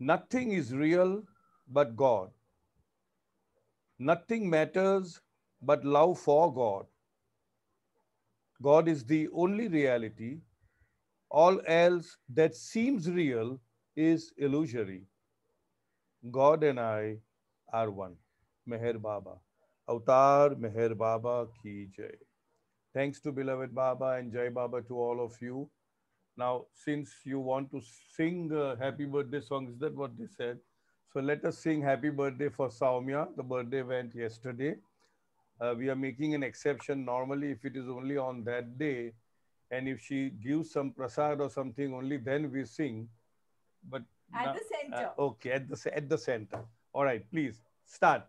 Nothing is real but God. Nothing matters but love for God. God is the only reality. All else that seems real is illusory. God and I are one. Meher Baba. Avatar Meher Baba ki jai. Thanks to beloved Baba and Jai Baba to all of you. Now, since you want to sing happy birthday song, is that what they said? So let us sing happy birthday for Saumya. The birthday went yesterday. We are making an exception. Normally, if it is only on that day, and if she gives some prasad or something, only then we sing. But At now, the center. okay, at the center. All right, please start.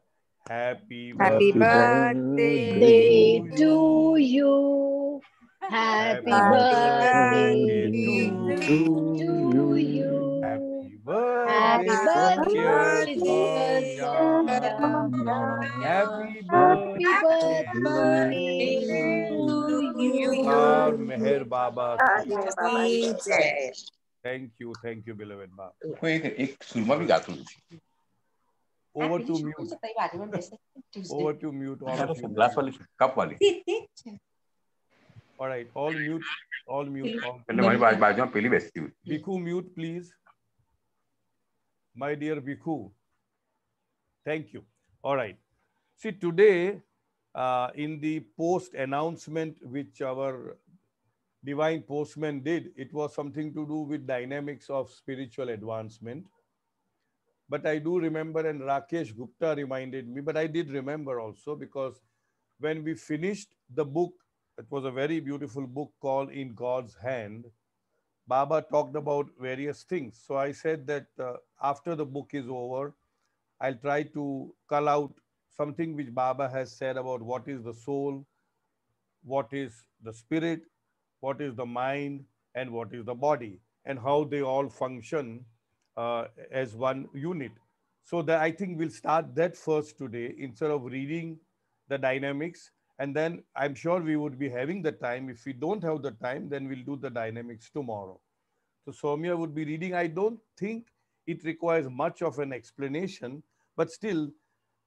Happy Happy Happy birthday birthday to birthday to to you. you. Happy Happy happy birthday birthday to birthday you. to to you. you. Happy Happy birthday, Happy dear birthday, dear Soumya. birthday, Sonia. Happy Happy birthday happy birthday birthday to to you. Avatar you. Meher Baba ki Bye, jai. Baba ki jai. Thank you, beloved Baba. कोई एक सुरमा भी गाता हूँ Over to mute. Over to mute, all of you, glass please. वाली cup वाली All right, all mute, all mute, all पहले mute. हमारी बाजू में पहली बेचती हुई Bhikkhu, mute, please. My dear Bhikkhu, thank you. All right. See, today, in the post announcement which our divine postman did, it was something to do with dynamics of spiritual advancement. But I do remember, and Rakesh Gupta reminded me, but I did remember also because when we finished the book, it was a very beautiful book called In God's Hand. Baba talked about various things. So I said that after the book is over, I'll try to cull out something which Baba has said about what is the soul, what is the spirit, what is the mind, and what is the body, and how they all function as one unit. So that I think we'll start that first today instead of reading the dynamics. And then I'm sure we would be having the time. If we don't have the time, then we'll do the dynamics tomorrow. So Soumya would be reading. I don't think it requires much of an explanation, but still,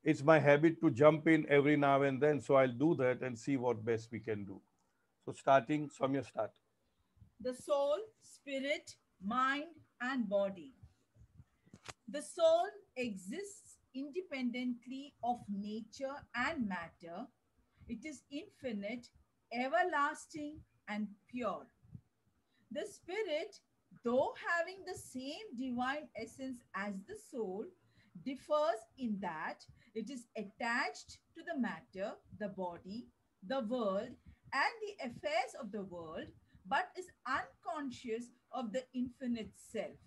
it's my habit to jump in every now and then. So I'll do that and see what best we can do. So starting, Soumya, start. The soul, spirit, mind, and body. The soul exists independently of nature and matter. It is infinite, everlasting, and pure. The spirit, though having the same divine essence as the soul, differs in that it is attached to the matter, the body, the world, and the affairs of the world, but is unconscious of the infinite self.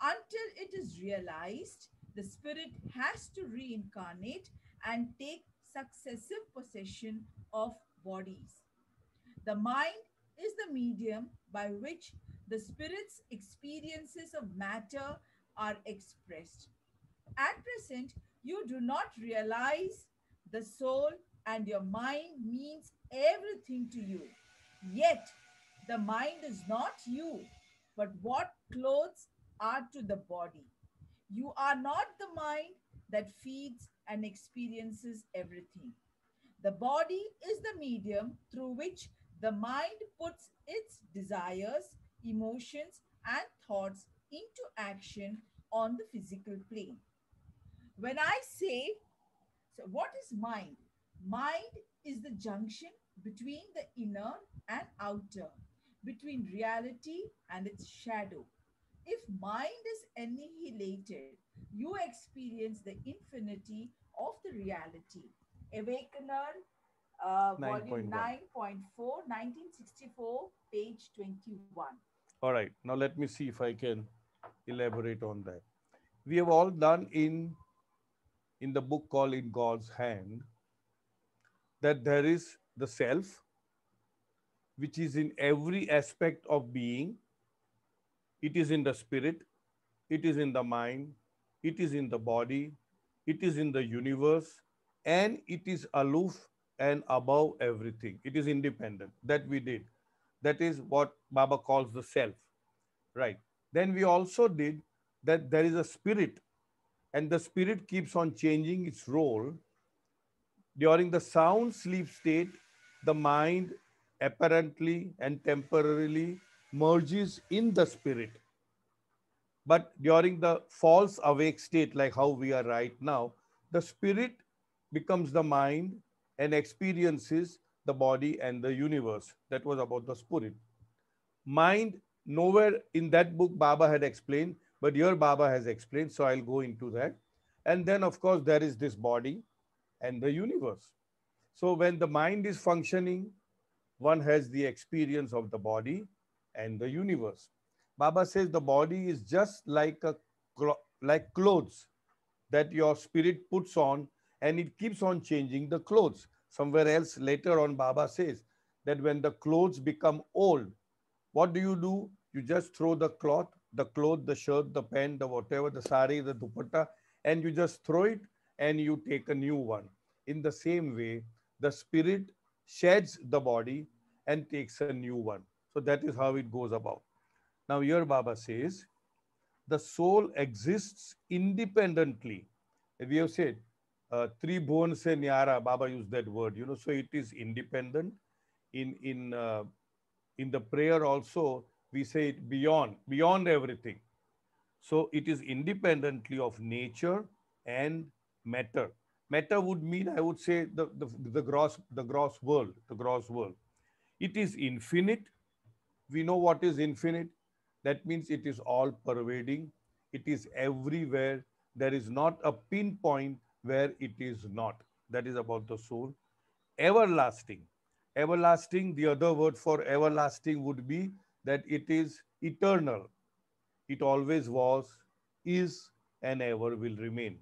Until it is realized, the spirit has to reincarnate and take successive possession of bodies. The mind is the medium by which the spirit's experiences of matter are expressed. At present, you do not realize the soul and your mind means everything to you. Yet, the mind is not you, but what clothes are to the body. You are not the mind that feeds and experiences everything. The body is the medium through which the mind puts its desires, emotions, and thoughts into action on the physical plane. When I say, so what is mind? Mind is the junction between the inner and outer, between reality and its shadow. If mind is annihilated, you experience the infinity of the reality. Awakener, volume 9.1. 9.4, 1964, page 21. All right. Now let me see if I can elaborate on that. We have all done in the book called In God's Hand that there is the self, which is in every aspect of being. It is in the spirit, it is in the mind, it is in the body, it is in the universe, and it is aloof and above everything. It is independent. That we did. That is what Baba calls the self. Right. Then we also did that there is a spirit, and the spirit keeps on changing its role. During the sound sleep state, the mind apparently and temporarily merges in the spirit. But during the false awake state, like how we are right now, the spirit becomes the mind and experiences the body and the universe. That was about the spirit. Mind, nowhere in that book Baba had explained, but here Baba has explained, so I'll go into that. And then, of course, there is this body and the universe. So when the mind is functioning, one has the experience of the body and the universe. Baba says the body is just like like clothes that your spirit puts on, and it keeps on changing the clothes. Somewhere else later on, Baba says that when the clothes become old, what do? You just throw the cloth, the shirt, the pen, the whatever, the sari, the dupatta, and you just throw it and you take a new one. In the same way, the spirit sheds the body and takes a new one. So that is how it goes about. Now here Baba says, the soul exists independently. We have said, Tribhuvan se nyara, Baba used that word, so it is independent. In the prayer also, we say it beyond everything. So it is independently of nature and matter. Matter would mean, I would say, the gross world. It is infinite. We know what is infinite. That means it is all pervading. It is everywhere. There is not a pinpoint where it is not. That is about the soul. Everlasting. Everlasting, the other word for everlasting would be that it is eternal. It always was, is, and ever will remain.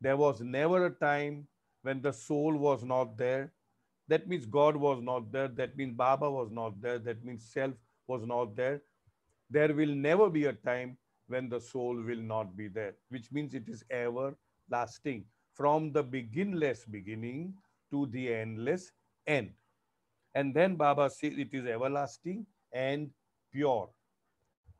There was never a time when the soul was not there. That means God was not there. That means Baba was not there. That means self was not there. There will never be a time when the soul will not be there, which means it is everlasting from the beginless beginning to the endless end. And then Baba says it is everlasting and pure.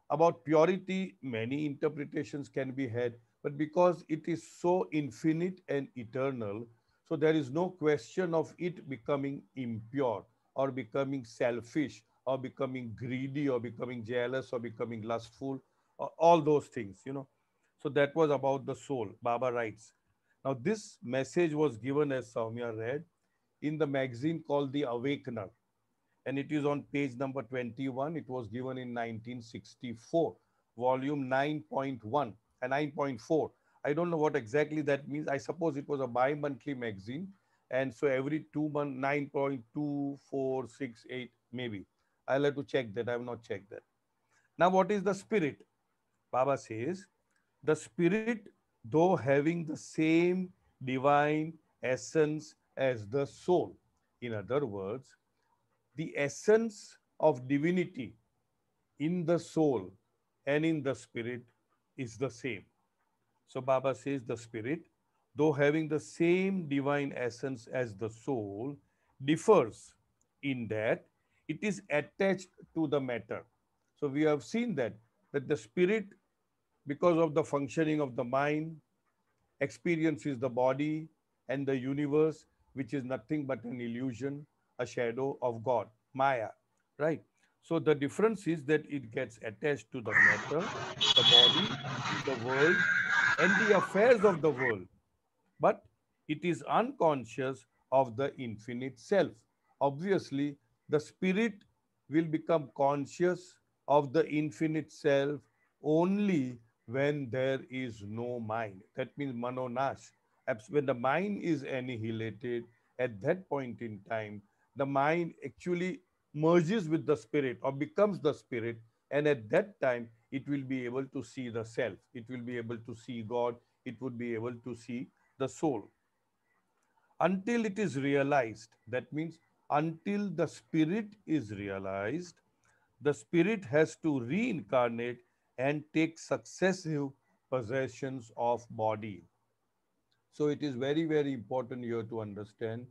About purity, many interpretations can be had, but because it is so infinite and eternal, so there is no question of it becoming impure or becoming selfish or becoming greedy or becoming jealous or becoming lustful, or all those things. So that was about the soul. Baba writes. Now, this message was given, as Soumya read, in the magazine called The Awakener, and it is on page number 21. It was given in 1964, volume 9.1 and 9.4. I don't know what exactly that means. I suppose it was a bi-monthly magazine. And so every 2 months, 9.2468 maybe. I'll have to check that. I have not checked that. Now, what is the spirit? Baba says, the spirit, though having the same divine essence as the soul. In other words, the essence of divinity in the soul and in the spirit is the same. So Baba says the spirit, though having the same divine essence as the soul, differs in that it is attached to the matter. So we have seen that the spirit, because of the functioning of the mind, experiences the body and the universe, which is nothing but an illusion, a shadow of God, Maya, right? So the difference is that it gets attached to the matter, the body, the world, and the affairs of the world, but it is unconscious of the infinite self. Obviously, the spirit will become conscious of the infinite self only when there is no mind. That means manonash. When the mind is annihilated, at that point in time, the mind actually merges with the spirit or becomes the spirit. And at that time, it will be able to see the self. It will be able to see God. It would be able to see the soul. Until it is realized, that means until the spirit is realized, the spirit has to reincarnate and take successive possessions of body. So it is very, very important here to understand.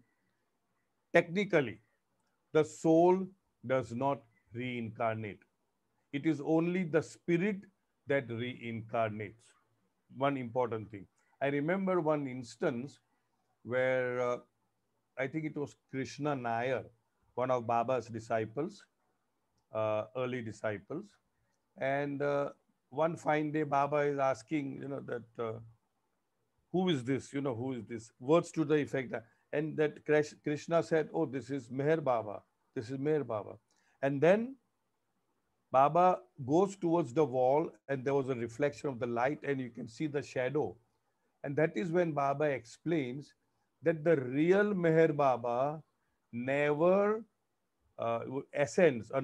Technically, the soul does not reincarnate. It is only the spirit that reincarnates. One important thing. I remember one instance where I think it was Krishna Nair, one of Baba's disciples, early disciples. And one fine day, Baba is asking, that who is this? Who is this? Words to the effect. And that Krishna said, oh, this is Meher Baba. This is Meher Baba. And then Baba goes towards the wall and there was a reflection of the light and you can see the shadow. And that is when Baba explains that the real Meher Baba never ascends, or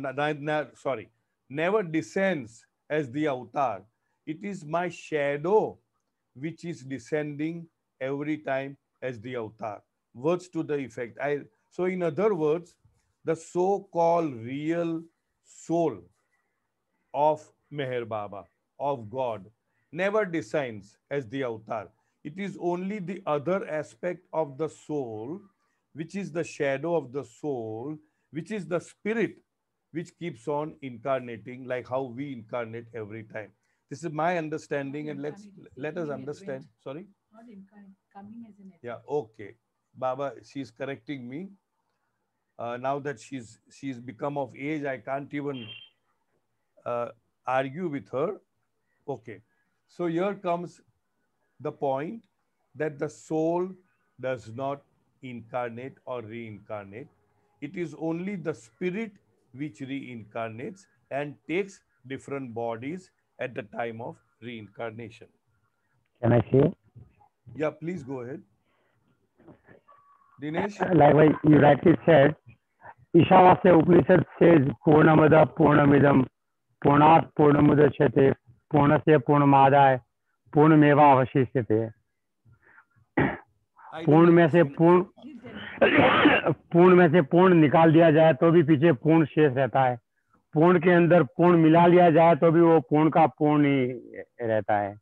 never descends as the avatar. It is my shadow which is descending every time as the avatar. Words to the effect. So in other words, the so-called real soul of Meher Baba, of God, never descends as the avatar. It is only the other aspect of the soul, which is the shadow of the soul, which is the spirit, which keeps on incarnating like how we incarnate every time. This is my understanding, and let us understand. Sorry? Not coming as an event. Yeah, okay. Baba, she's correcting me. Now that she's become of age, I can't even argue with her. Okay. So here comes the point that the soul does not incarnate or reincarnate. It is only the spirit which reincarnates and takes different bodies at the time of reincarnation. Can I say? Yeah, please go ahead. Dinesh? Like you rightly said, Ishavasya Upanishad says, Purnamada Purnamidam Purnat Purnamudachyate Purnasya Purnamadaya Purnameva Avashishyate. पूर्ण में से पूर्ण निकाल दिया जाए तो भी पीछे पूर्ण शेष रहता है. पूर्ण के अंदर पूर्ण मिला लिया जाए तो भी वो पूर्ण का पूर्ण ही रहता है.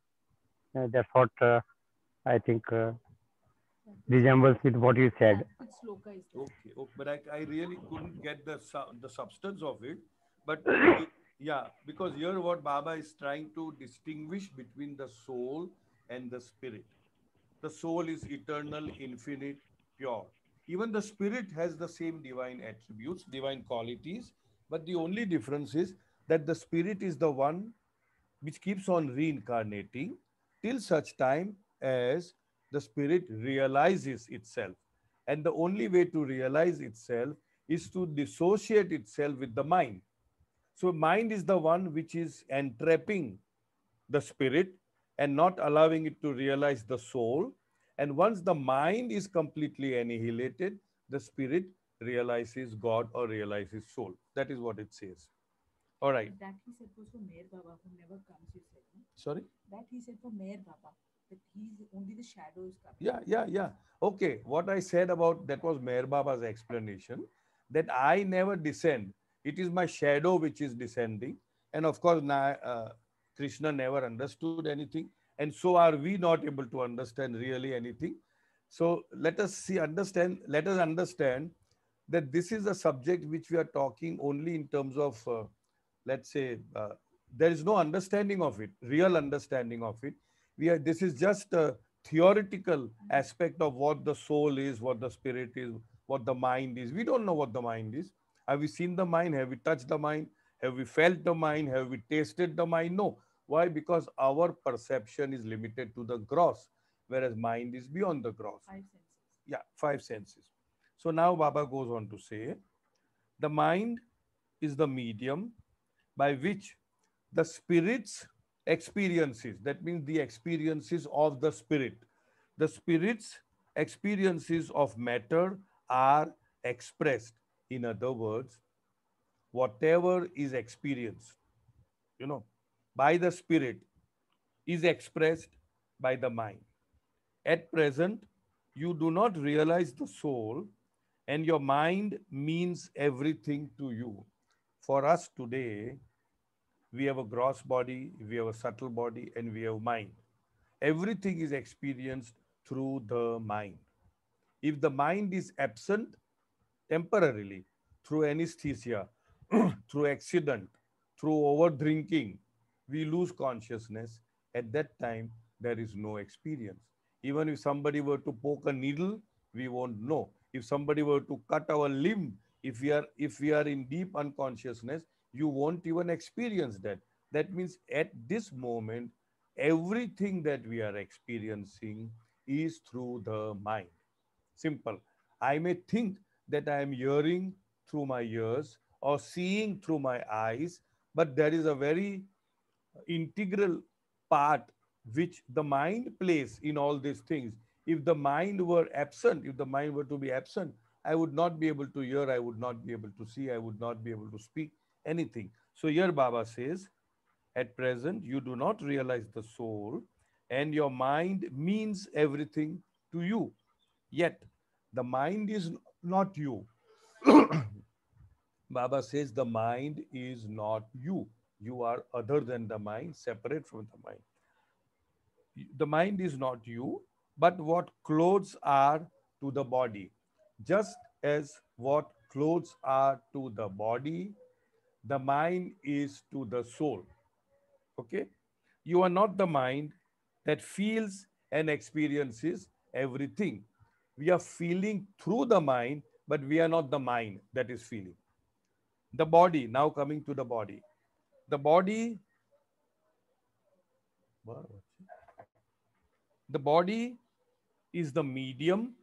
That's what I think resembles with what you said. Okay, but I really couldn't get the substance of it. But yeah, because here what Baba is trying to distinguish between the soul and the spirit. The soul is eternal, infinite, pure. Even the spirit has the same divine attributes, divine qualities, but the only difference is that the spirit is the one which keeps on reincarnating till such time as the spirit realizes itself. And the only way to realize itself is to dissociate itself with the mind. So mind is the one which is entrapping the spirit and not allowing it to realize the soul. And once the mind is completely annihilated, the spirit realizes God or realizes soul. That is what it says. All right. But that he said was for Meher Baba, who never comes, you said. No? Sorry? That he said for Meher Baba, that he's only the shadows coming. Yeah. Okay. What I said about that was Meher Baba's explanation, that I never descend. It is my shadow which is descending. And of course, Krishna never understood anything. And so are we not able to understand really anything. So let us understand that this is a subject which we are talking only in terms of, let's say, there is no understanding of it, real understanding of it. This is just a theoretical aspect of what the soul is, what the spirit is, what the mind is. We don't know what the mind is. Have we seen the mind? Have we touched the mind? Have we felt the mind? Have we tasted the mind? No. Why? Because our perception is limited to the gross, whereas mind is beyond the gross. 5 senses. Yeah, 5 senses. So now Baba goes on to say, the mind is the medium by which the spirit's experiences, that means the experiences of the spirit's experiences of matter are expressed. In other words, whatever is experienced, by the spirit is expressed by the mind. At present, you do not realize the soul, and your mind means everything to you. For us today, we have a gross body, we have a subtle body, and we have mind. Everything is experienced through the mind. If the mind is absent temporarily through anesthesia, through accident, through over drinking, we lose consciousness. At that time, there is no experience. Even if somebody were to poke a needle, we won't know. If somebody were to cut our limb, if we are in deep unconsciousness, you won't even experience that. That means at this moment, everything that we are experiencing is through the mind. Simple. I may think that I am hearing through my ears or seeing through my eyes, but there is a very integral part which the mind plays in all these things. If the mind were absent, if the mind were to be absent, I would not be able to hear, I would not be able to see, I would not be able to speak anything. So here Baba says, at present, you do not realize the soul, and your mind means everything to you. Yet, the mind is not you. Baba says the mind is not you. You are other than the mind, separate from the mind. The mind is not you, but what clothes are to the body. Just as what clothes are to the body, the mind is to the soul. Okay? You are not the mind that feels and experiences everything. We are feeling through the mind, but we are not the mind that is feeling. The body, now coming to the body. The body, the body is the medium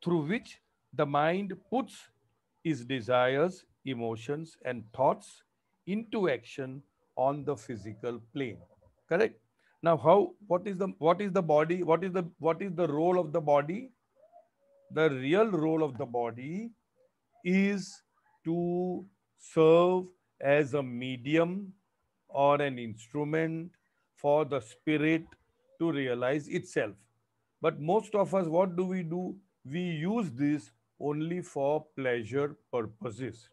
through which the mind puts its desires, emotions, and thoughts into action on the physical plane. Correct? Now, what is the body? What is the role of the body? The real role of the body is to serve as a medium or an instrument for the spirit to realize itself. But most of us, what do? We use this only for pleasure purposes.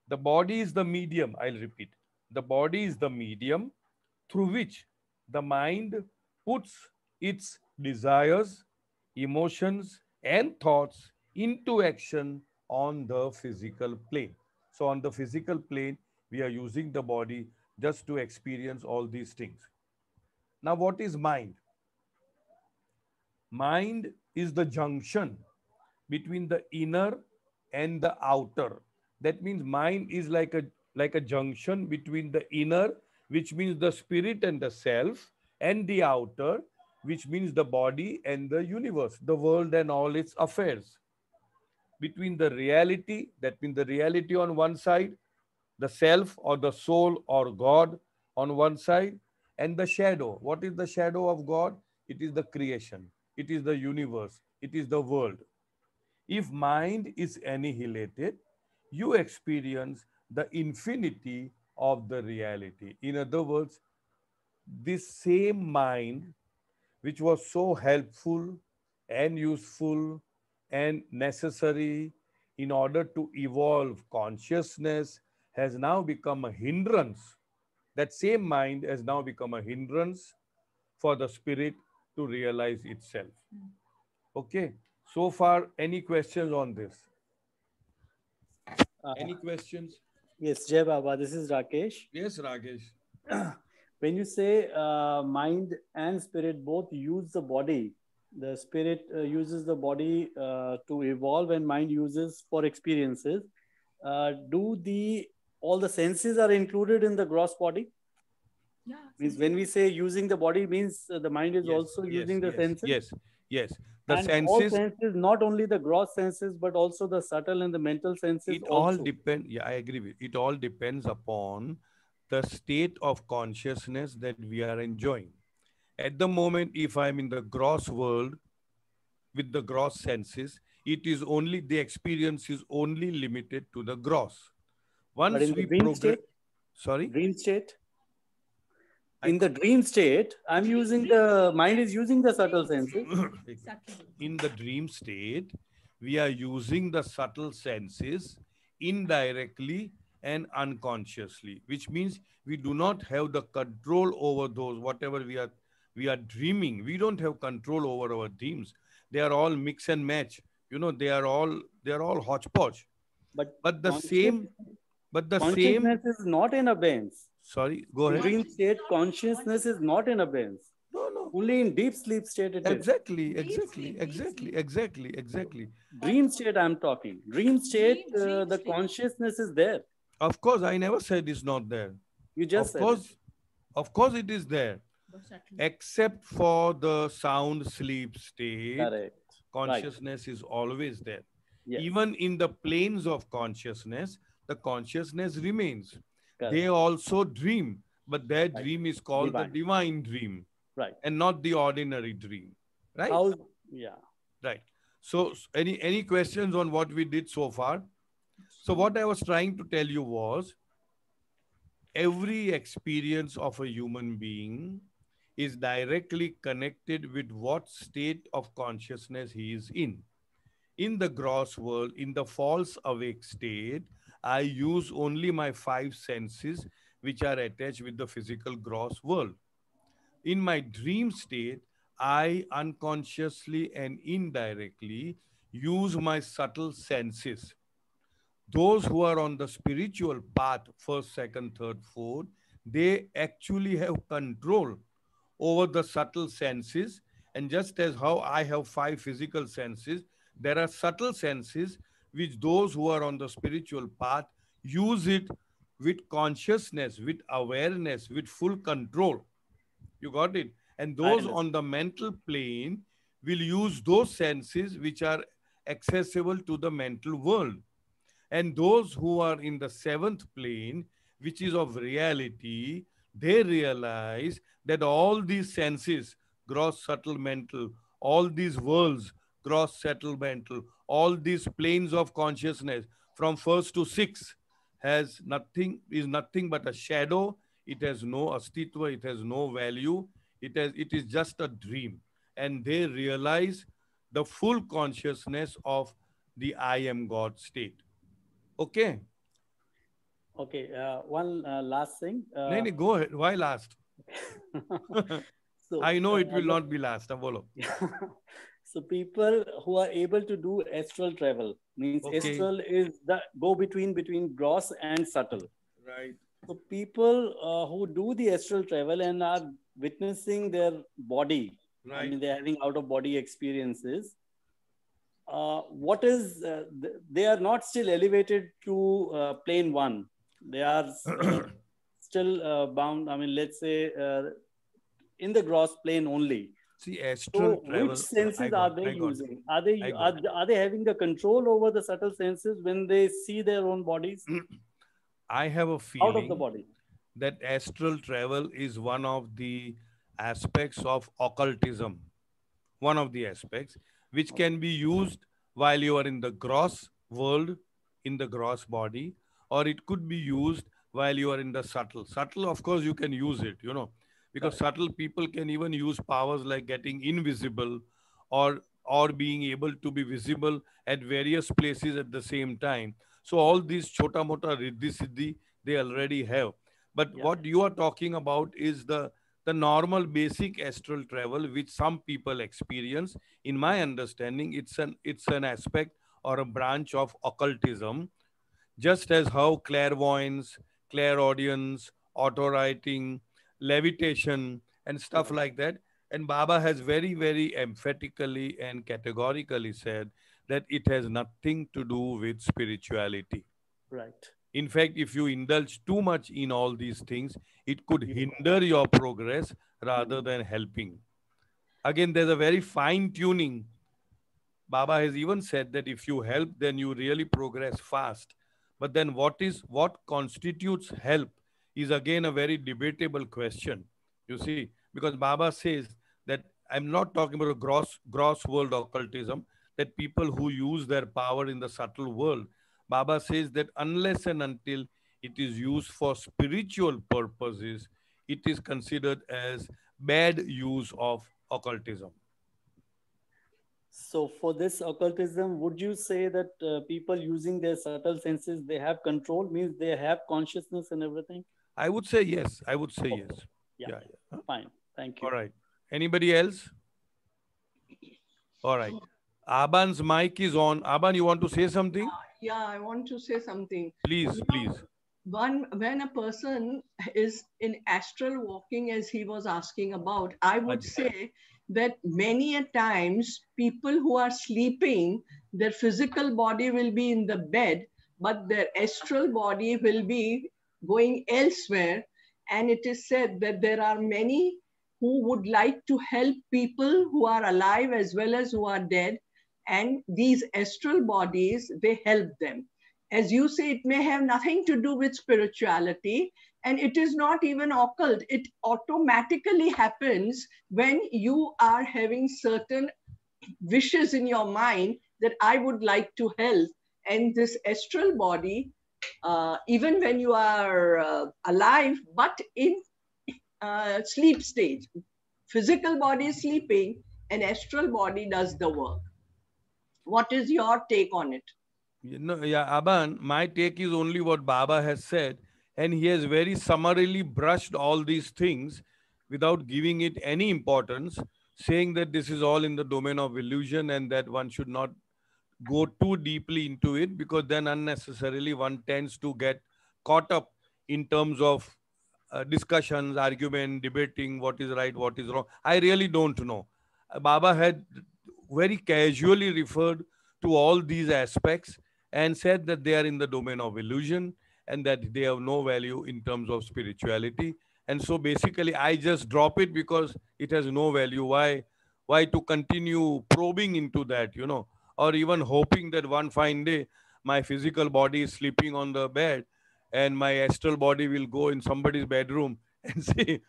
The body is the medium, I'll repeat. The body is the medium through which the mind puts its desires, emotions, and thoughts into action on the physical plane. So, on the physical plane, we are using the body just to experience all these things. Now, what is mind? Mind is the junction between the inner and the outer. That means mind is like a junction between the inner, which means the spirit and the self, and the outer, which means the body and the universe, the world and all its affairs. Between the reality, that means the reality on one side, the self or the soul or God on one side, and the shadow. What is the shadow of God? It is the creation, it is the universe, it is the world. If mind is annihilated, you experience the infinity of the reality. In other words, this same mind, which was so helpful and useful and necessary in order to evolve consciousness, has now become a hindrance. That same mind has now become a hindrance for the spirit to realize itself. Okay. So far, any questions on this? Any questions? Yes, Jai Baba, this is Rakesh. Yes, Rakesh. When you say mind and spirit both use the body, the spirit uses the body to evolve and mind uses for experiences. All the senses are included in the gross body? Yeah. Means when we say using the body means the mind is Yes, also yes, using the yes, senses? yes. The And all senses, senses, not only the gross senses, but also the subtle and the mental senses it all also. depends. Yeah, I agree with it. All depends upon the state of consciousness that we are enjoying. At the moment, if I'm in the gross world with the gross senses, it is only the experience is only limited to the gross. But Once in the we dream progress, state? sorry, Dream state? I In the dream state, I'm using the mind is using the subtle senses. in the dream state, we are using the subtle senses indirectly and unconsciously, which means we do not have the control over those, whatever we are dreaming. We don't have control over our dreams. They are all mix and match. They are all hodgepodge. But But the same, consciousness is not in abeyance. Sorry, go In ahead. dream state, consciousness is not in abeyance. No. Only in deep sleep state it is. Exactly. Dream state I'm talking. Dream state, Dream the state. consciousness is there. Of course, I never said it's not there. You just said it. Of course it is there. Except for the sound sleep state, Correct. consciousness is always there. Yes. Even in the planes of consciousness, the consciousness remains. Correct. They also dream, but their Right. dream is called the divine dream, Right. and not the ordinary dream. Right? How? Yeah. Right. So any questions on what we did so far? So what I was trying to tell you was, every experience of a human being is directly connected with what state of consciousness he is in. In the gross world, in the false awake state, I use only my 5 senses which are attached with the physical gross world. In my dream state, I unconsciously and indirectly use my subtle senses. Those who are on the spiritual path, first, second, third, fourth, they actually have control over the subtle senses. And just as how I have 5 physical senses, there are subtle senses which those who are on the spiritual path use it with consciousness, with awareness, with full control. You got it? And those on the mental plane will use those senses which are accessible to the mental world. And those who are in the 7th plane, which is of reality, they realize that all these senses, gross, subtle, mental, all these worlds, gross, subtle, mental, all these planes of consciousness from 1st to 6th is nothing but a shadow. It has no astitva, it has no value. It is just a dream. And they realize the full consciousness of the I am God state. Okay. Okay. One last thing. No, go ahead. Why last? So, I know it will not be last. Bolo. So people who are able to do astral travel, means astral is the go between gross and subtle. Right. So people who do the astral travel and are witnessing their body, Right. I mean, they're having out of body experiences. What is they are not still elevated to plane 1. They are still bound. I mean, let's say in the gross plane only. See, astral travel. Which senses are they using? Are they having the control over the subtle senses when they see their own bodies? I have a feeling out of the body that astral travel is one of the aspects of occultism. One of the aspects which can be used while you are in the gross world, in the gross body, or it could be used while you are in the subtle. Subtle, of course, you can use it, because subtle people can even use powers like getting invisible or being able to be visible at various places at the same time. So all these chota mota riddhi siddhi they already have. But what you are talking about is the normal basic astral travel which some people experience. In my understanding, it's an aspect or a branch of occultism, just as how clairvoyance, clairaudience, auto-writing, levitation, and stuff like that. And Baba has very, very emphatically and categorically said that it has nothing to do with spirituality. Right. In fact, if you indulge too much in all these things, it could hinder your progress rather than helping. Again, there's a very fine tuning. Baba has even said that if you help, then you really progress fast. But then what constitutes help is again a very debatable question. You see, because Baba says that I'm not talking about a gross world occultism, that people who use their power in the subtle world. Baba says that unless and until it is used for spiritual purposes, it is considered as bad use of occultism. So for this occultism, would you say that people using their subtle senses, they have control, means they have consciousness and everything? I would say yes. I would say yes. Yeah. Fine. Thank you. All right. Anybody else? All right. Aban's mic is on. Aban, you want to say something? Yeah, I want to say something. Please, please. when a person is in astral walking, as he was asking about, I would say that many a times people who are sleeping, their physical body will be in the bed, but their astral body will be going elsewhere. And it is said that there are many who would like to help people who are alive as well as who are dead. And these astral bodies, they help them. As you say, it may have nothing to do with spirituality, and it is not even occult. It automatically happens when you are having certain wishes in your mind that I would like to help. And this astral body, even when you are alive, but in sleep stage, physical body is sleeping and astral body does the work. What is your take on it? Aban, my take is only what Baba has said, and he has very summarily brushed all these things without giving it any importance, saying that this is all in the domain of illusion and that one should not go too deeply into it, because then unnecessarily one tends to get caught up in terms of discussions, argument, debating what is right, what is wrong. I really don't know. Baba had very casually referred to all these aspects and said that they are in the domain of illusion and that they have no value in terms of spirituality. And so basically I just drop it because it has no value. Why to continue probing into that, or even hoping that one fine day my physical body is sleeping on the bed and my astral body will go in somebody's bedroom and say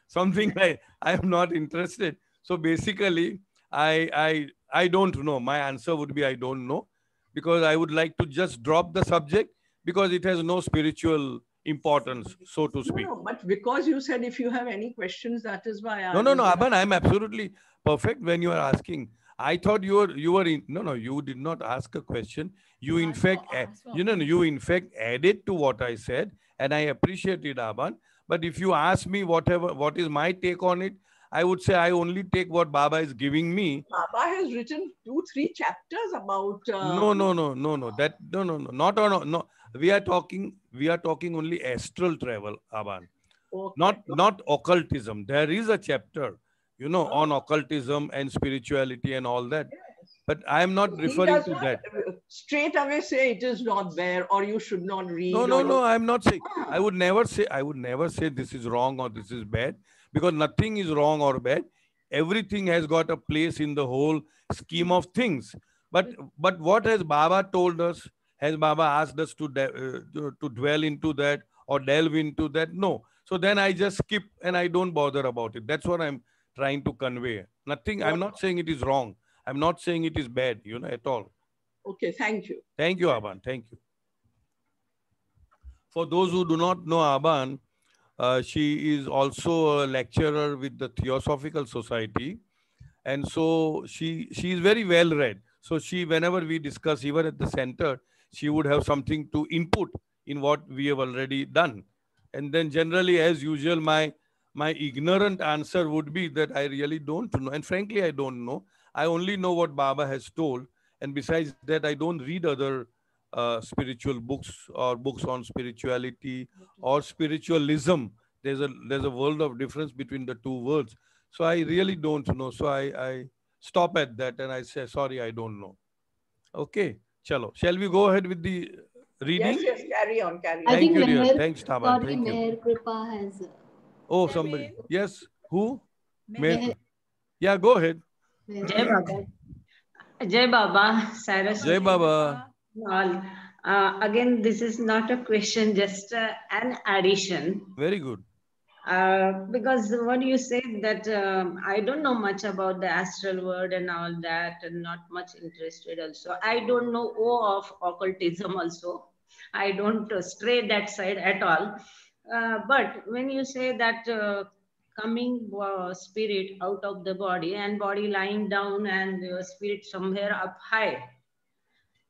something like, I am not interested. So basically I don't know. My answer would be I don't know, because I would like to just drop the subject because it has no spiritual importance, so to speak. No, but because you said if you have any questions, that is why I No, Aban, I'm absolutely perfect when you are asking. I thought you were in, no, you did not ask a question. You in fact, you in fact added to what I said, and I appreciate it, Aban. But if you ask me what is my take on it, I would say I only take what Baba is giving me. Baba has written 2-3 chapters about. No. That no. Not on no. We are talking only astral travel, Aban. Okay. Not occultism. There is a chapter, on occultism and spirituality and all that. Yes. But I am not referring to that. Straight away say it is not there or you should not read. No, I am not saying. I would never say this is wrong or this is bad, because nothing is wrong or bad. Everything has got a place in the whole scheme of things. But what has Baba told us? Has Baba asked us to dwell into that or delve into that? No. So then I just skip and I don't bother about it. That's what I'm trying to convey. Nothing. I'm not saying it is wrong. I'm not saying it is bad, at all. Okay, thank you. Thank you, Aban. Thank you. For those who do not know Aban, she is also a lecturer with the Theosophical Society. And so she is very well read. So whenever we discuss, even at the center, she would have something to input in what we have already done. And then generally, as usual, my ignorant answer would be that I really don't know. And frankly, I don't know. I only know what Baba has told. And besides that, I don't read other spiritual books or books on spirituality or spiritualism. There's a world of difference between the two words. So I really don't know. So I stop at that and I say, sorry, I don't know. Okay, chalo. Shall we go ahead with the reading? Yes, carry on. Thank you, dear. Thanks, Taban. Thank you. Meher Kripa has... Oh, somebody. Yes, who? Meher. Yeah, go ahead. Jai Baba. Jai Baba. Cyrus. Jai Baba. All. Again, this is not a question, just an addition. Very good. Because what you said that I don't know much about the astral world and all that, and not much interested also. I don't know of occultism also. I don't stray that side at all. But when you say that coming spirit out of the body and body lying down and spirit somewhere up high,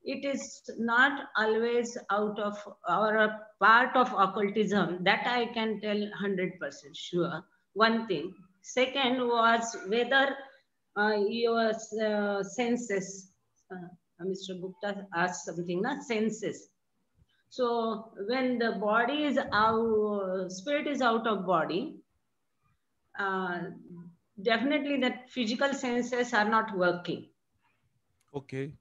it is not always out of our part of occultism. That I can tell 100% sure. One thing. Second was whether your senses, Mr. Gupta asked something, senses. So when the body is out, spirit is out of body, definitely that physical senses are not working. Okay.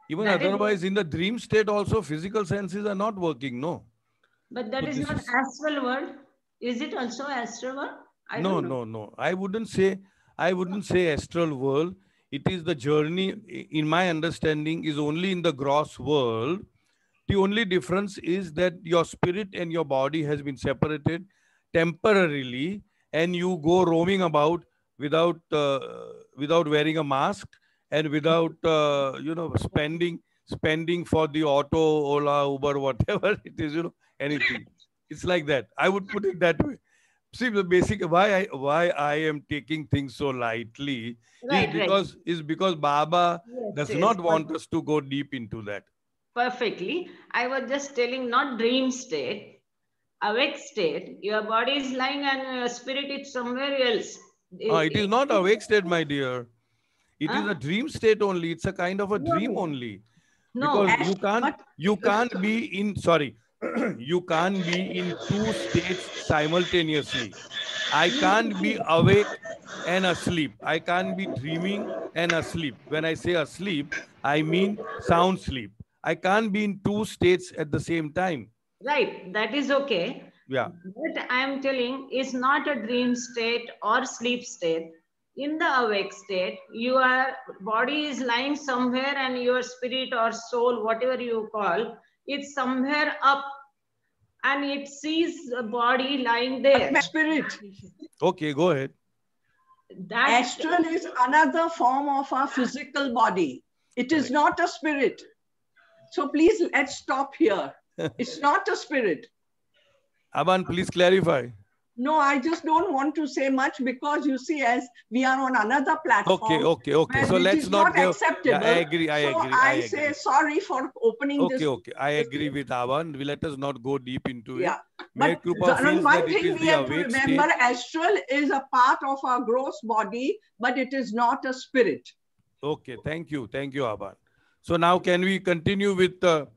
Even That is otherwise, in the dream state also, physical senses are not working, no? But that So is this not is astral world. Is it also astral world? I no, don't know. no, no. I wouldn't say astral world. It is the journey, in my understanding, is only in the gross world. The only difference is that your spirit and your body has been separated temporarily, and you go roaming about without wearing a mask and without spending for the auto, Ola, Uber, whatever it is, anything. It's like that. I would put it that way. See, the basic why I am taking things so lightly Right, right. is because Baba Yes, does yes. not want us to go deep into that. Perfectly. I was just telling not dream state, awake state. Your body is lying and your spirit is somewhere else. It is not awake state, my dear. It is Huh? a dream state only. It's a kind of a dream No, only. no. Because But you can't be in, sorry, you can't be in two states simultaneously. I can't be awake and asleep. I can't be dreaming and asleep. When I say asleep, I mean sound sleep. I can't be in two states at the same time. Right, that is okay. Yeah. What I am telling is not a dream state or sleep state. In the awake state, your body is lying somewhere and your spirit or soul, whatever you call, it's somewhere up and it sees the body lying there. spirit. Okay, go ahead. That Astral is another form of our physical body. It is Correct. not a spirit. So please let's stop here. It's not a spirit. Aban, please clarify. No, I just don't want to say much because you see, as we are on another platform, Okay. where So it let's is not go. acceptable. Yeah, I agree. So I I agree. say sorry for opening this. Okay. I agree with Avan. Let us not go deep into it. Yeah. Mayor But Krupa feels one that it thing is we the have to awake remember, state. astral is a part of our gross body, but it is not a spirit. Okay, thank you, Aban. So now can we continue with the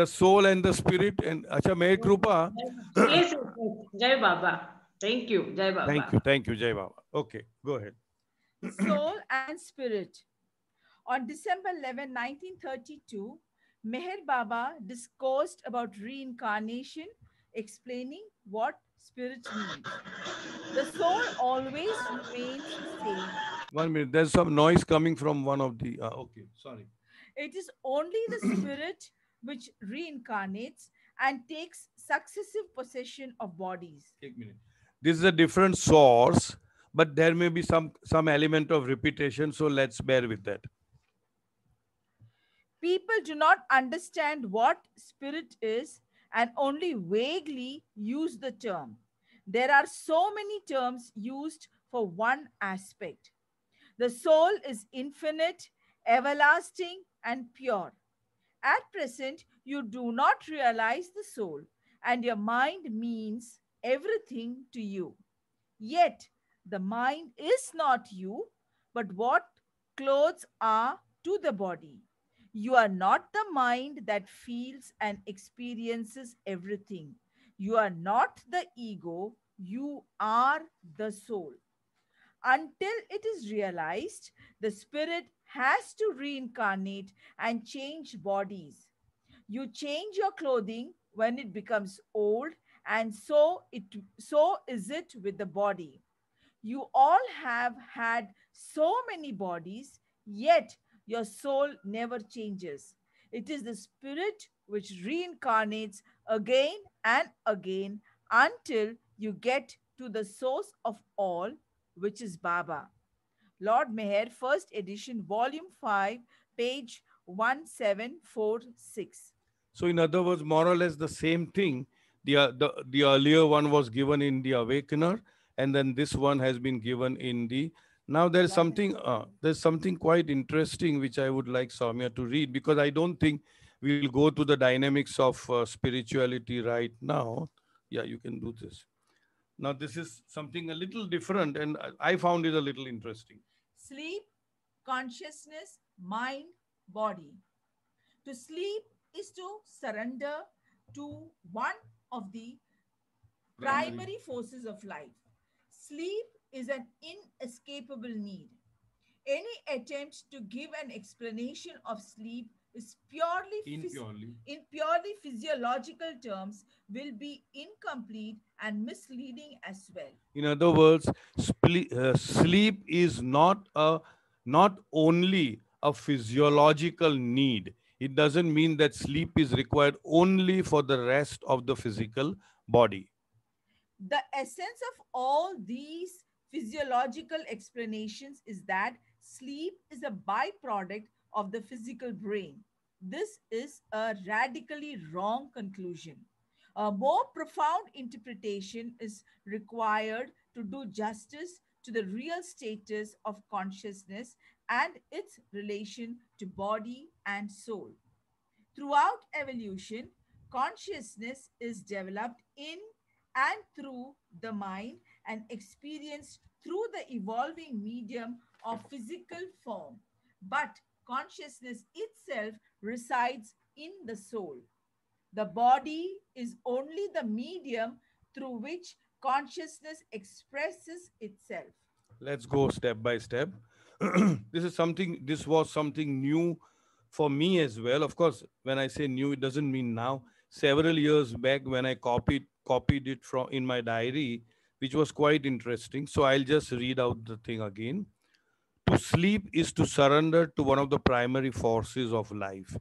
soul and the spirit? And Acha Mayor Krupa. yes, Jai Baba. Thank you, Jai Baba. Thank you, Jai Baba. Okay, go ahead. Soul and spirit. On December 11, 1932, Meher Baba discoursed about reincarnation, explaining what spirit means. The soul always remains the same. 1 minute. There's some noise coming from one of the. Okay, sorry. It is only the spirit which reincarnates and takes successive possession of bodies. 1 minute. This is a different source, but there may be some element of repetition. So let's bear with that. People do not understand what spirit is and only vaguely use the term. There are so many terms used for one aspect. The soul is infinite, everlasting, and pure. At present, you do not realize the soul, and your mind means everything to you. Yet, the mind is not you, but what clothes are to the body. You are not the mind that feels and experiences everything. You are not the ego, you are the soul. Until it is realized, the spirit has to reincarnate and change bodies. You change your clothing when it becomes old, and so is it with the body. You all have had so many bodies, yet your soul never changes. It is the spirit which reincarnates again and again until you get to the source of all, which is Baba. Lord Meher, first edition, volume 5, page 1746. So in other words, more or less the same thing. The earlier one was given in the Awakener, and then this one has been given in the. Now there's something quite interesting which I would like Soumya to read, because I don't think we'll go to the dynamics of spirituality right now. Yeah, you can do this. Now this is something a little different, and I found it a little interesting. Sleep, consciousness, mind, body. To sleep is to surrender to one of the primary forces of life. Sleep is an inescapable need. Any attempt to give an explanation of sleep is in purely physiological terms will be incomplete and misleading as well. In other words, sleep is not only a physiological need. It doesn't mean that sleep is required only for the rest of the physical body. The essence of all these physiological explanations is that sleep is a byproduct of the physical brain. This is a radically wrong conclusion. A more profound interpretation is required to do justice to the real status of consciousness and its relation to body and soul. Throughout evolution, consciousness is developed in and through the mind and experienced through the evolving medium of physical form. But consciousness itself resides in the soul. The body is only the medium through which consciousness expresses itself. Let's go step by step. This was something new for me as well. Of course, when I say new, it doesn't mean now. Several years back when I copied it from in my diary, which was quite interesting. So I'll just read out the thing again. To sleep is to surrender to one of the primary forces of life.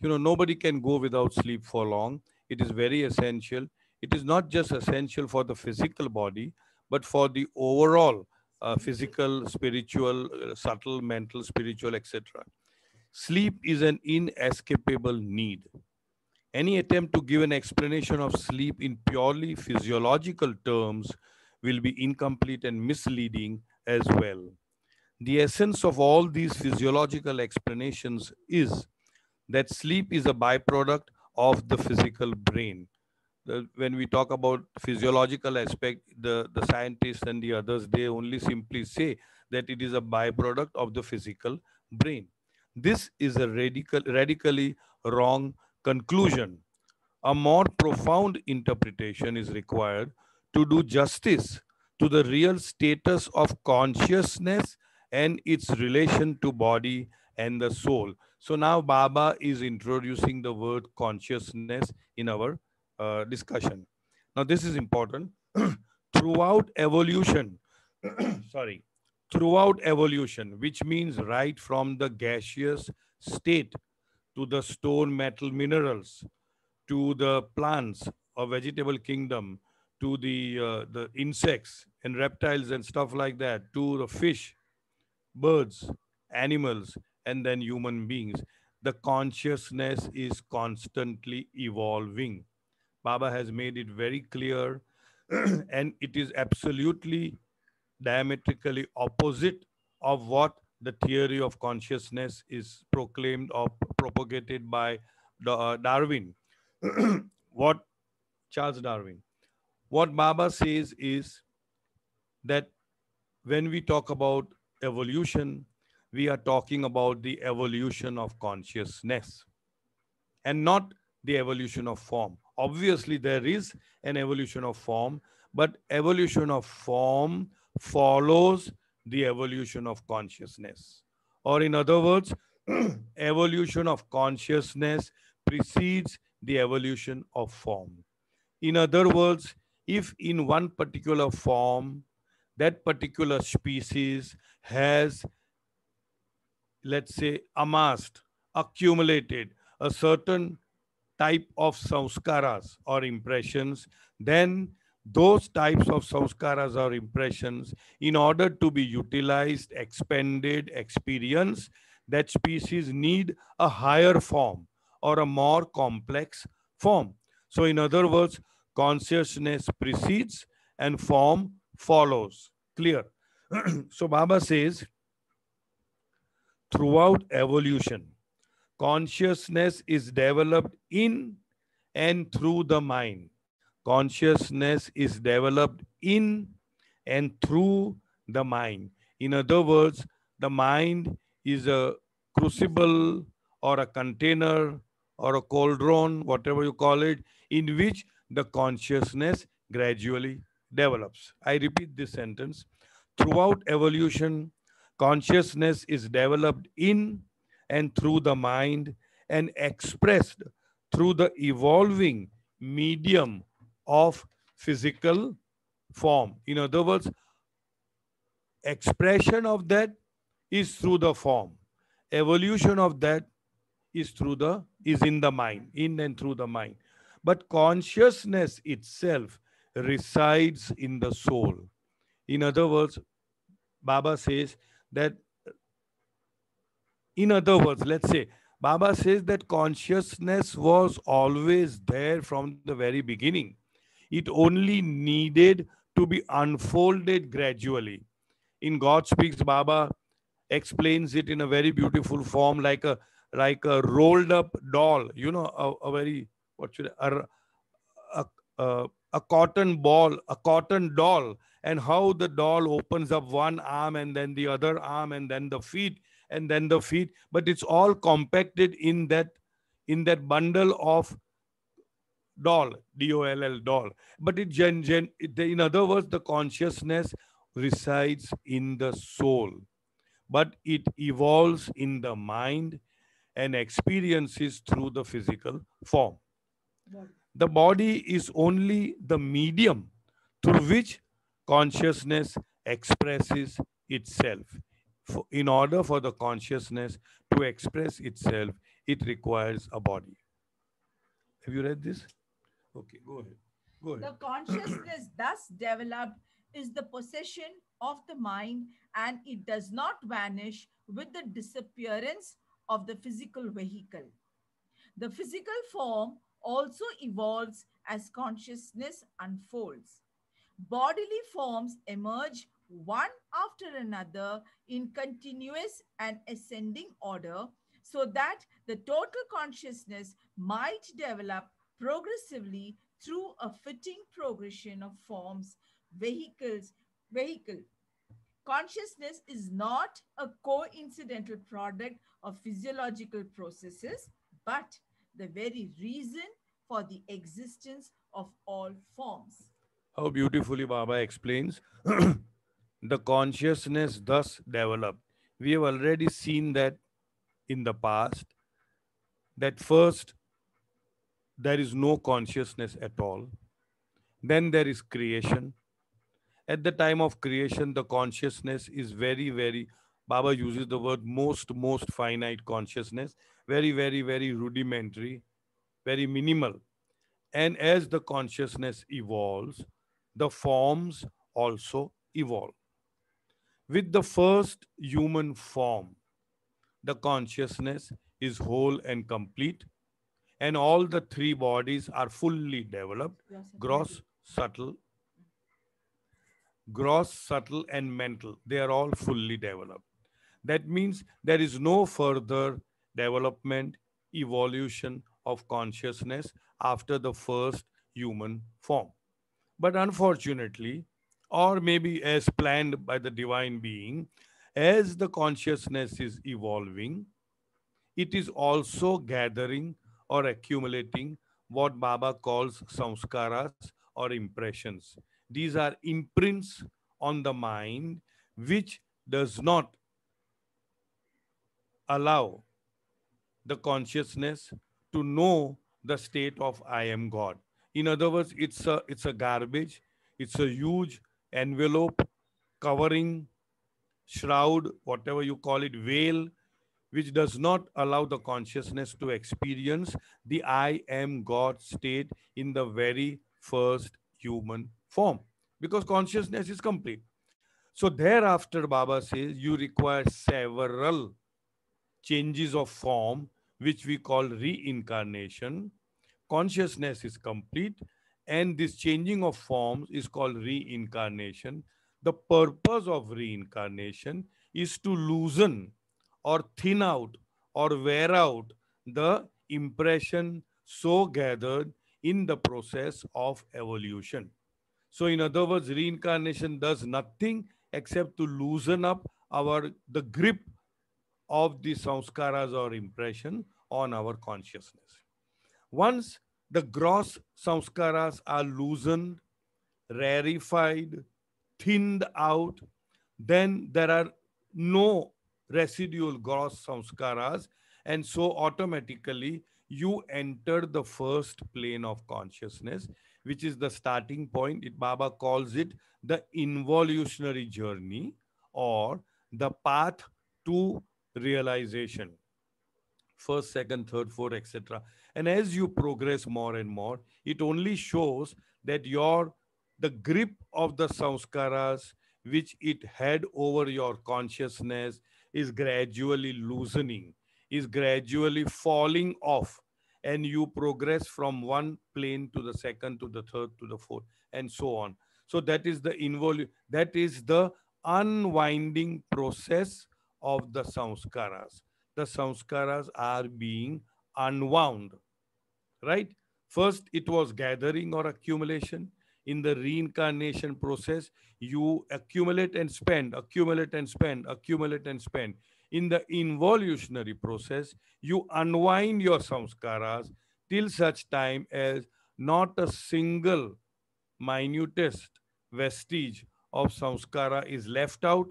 Nobody can go without sleep for long. It is very essential. It is not just essential for the physical body, but for the overall physical, spiritual, subtle, mental, spiritual, etc. Sleep is an inescapable need. Any attempt to give an explanation of sleep in purely physiological terms will be incomplete and misleading as well. The essence of all these physiological explanations is that sleep is a byproduct of the physical brain. When we talk about physiological aspect, the scientists and the others, they only simply say that it is a byproduct of the physical brain. This is a radically wrong conclusion. A more profound interpretation is required to do justice to the real status of consciousness and its relation to body and the soul. So now Baba is introducing the word consciousness in our discussion. Now this is important. Throughout evolution, sorry, throughout evolution, which means right from the gaseous state to the stone metal minerals, to the plants or vegetable kingdom, to the insects and reptiles and stuff like that, to the fish, birds, animals, and then human beings. The consciousness is constantly evolving. Baba has made it very clear, and it is absolutely diametrically opposite of what the theory of consciousness is proclaimed or propagated by Darwin. What Charles Darwin. What Baba says is that when we talk about evolution, we are talking about the evolution of consciousness and not the evolution of form. Obviously, there is an evolution of form, but evolution of form follows the evolution of consciousness. Or in other words, evolution of consciousness precedes the evolution of form. In other words, if in one particular form, that particular species has, let's say, amassed, accumulated a certain type of samskaras or impressions, then those types of samskaras or impressions, in order to be utilized, expended, experienced, that species need a higher form or a more complex form. So in other words, consciousness precedes and form follows. Clear? So Baba says, throughout evolution, consciousness is developed in and through the mind. Consciousness is developed in and through the mind. In other words, the mind is a crucible or a container or a cauldron, whatever you call it, in which the consciousness gradually develops. I repeat this sentence. Throughout evolution, consciousness is developed in and through the mind and expressed through the evolving medium of physical form. In other words, expression of that is through the form. Evolution of that is in the mind, in and through the mind. But consciousness itself resides in the soul. In other words, Baba says that, in other words, let's say, Baba says that consciousness was always there from the very beginning. It only needed to be unfolded gradually. In God Speaks, Baba explains it in a very beautiful form, like a rolled up doll, a very, what should a cotton ball, a cotton doll, and how the doll opens up one arm and then the other arm and then the feet and then the feet, but it's all compacted in that bundle of doll, doll, doll. But in other words, the consciousness resides in the soul, but it evolves in the mind and experiences through the physical form. The body is only the medium through which consciousness expresses itself. In order for the consciousness to express itself, it requires a body. Have you read this? Okay, go ahead. Go ahead. The consciousness thus developed is the possession of the mind, and it does not vanish with the disappearance of the physical vehicle. The physical form also evolves as consciousness unfolds. Bodily forms emerge one after another in continuous and ascending order, so that the total consciousness might develop progressively through a fitting progression of forms, vehicle. Consciousness is not a coincidental product of physiological processes, but the very reason for the existence of all forms. How beautifully Baba explains the consciousness thus developed. We have already seen that in the past, that first there is no consciousness at all. Then there is creation. At the time of creation, the consciousness is very, very, Baba uses the word most finite consciousness, very, very, very rudimentary, very minimal. And as the consciousness evolves, the forms also evolve. With the first human form, the consciousness is whole and complete, and all the three bodies are fully developed: gross, subtle, and mental. They are all fully developed. That means there is no further development, evolution of consciousness after the first human form. But unfortunately, or maybe as planned by the divine being, as the consciousness is evolving, it is also gathering or accumulating what Baba calls samskaras or impressions. These are imprints on the mind which does not allow the consciousness to know the state of I am God. In other words, it's a garbage, it's a huge envelope, covering, shroud, whatever you call it, veil, which does not allow the consciousness to experience the I am God state in the very first human form, because consciousness is complete. So thereafter, Baba says, you require several changes of form, which we call reincarnation. Consciousness is complete, and this changing of forms is called reincarnation. The purpose of reincarnation is to loosen or thin out or wear out the impression so gathered in the process of evolution. So in other words, reincarnation does nothing except to loosen up the grip of the samskaras or impression on our consciousness. Once the gross samskaras are loosened, rarefied, thinned out, then there are no residual gross samskaras, and so automatically you enter the first plane of consciousness, which is the starting point. Baba calls it the involutionary journey or the path to realization. First, second, third, fourth, etc. And as you progress more and more, it only shows that the grip of the samskaras which it had over your consciousness is gradually loosening, is gradually falling off, and you progress from one plane to the second, to the third, to the fourth, and so on. So that is that is the unwinding process of the samskaras. The samskaras are being unwound, right? First, it was gathering or accumulation. In the reincarnation process, you accumulate and spend, accumulate and spend, accumulate and spend. In the involutionary process, you unwind your samskaras till such time as not a single minutest vestige of samskara is left out.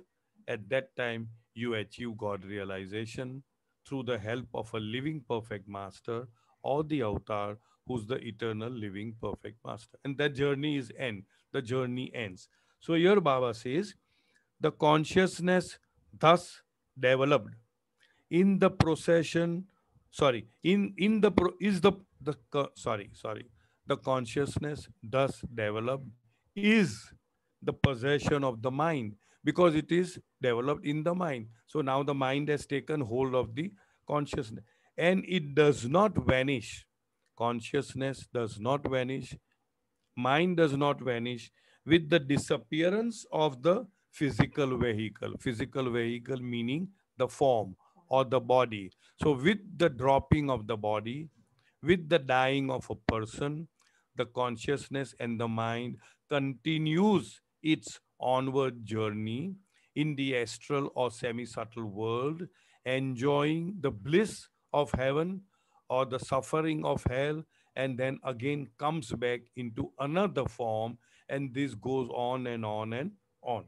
At that time, you achieve God realization through the help of a living perfect master or the avatar who's the eternal living perfect master. And that journey is end. The journey ends. So here Baba says, the consciousness thus developed in the procession, sorry, in the pro, is the sorry, the consciousness thus developed is the possession of the mind, because it is developed in the mind. So now the mind has taken hold of the consciousness, and it does not vanish. Consciousness does not vanish, mind does not vanish with the disappearance of the physical vehicle. Physical vehicle meaning the form or the body. So with the dropping of the body, with the dying of a person, the consciousness and the mind continues its onward journey in the astral or semi-subtle world, enjoying the bliss of heaven or the suffering of hell, and then again comes back into another form, and this goes on and on and on.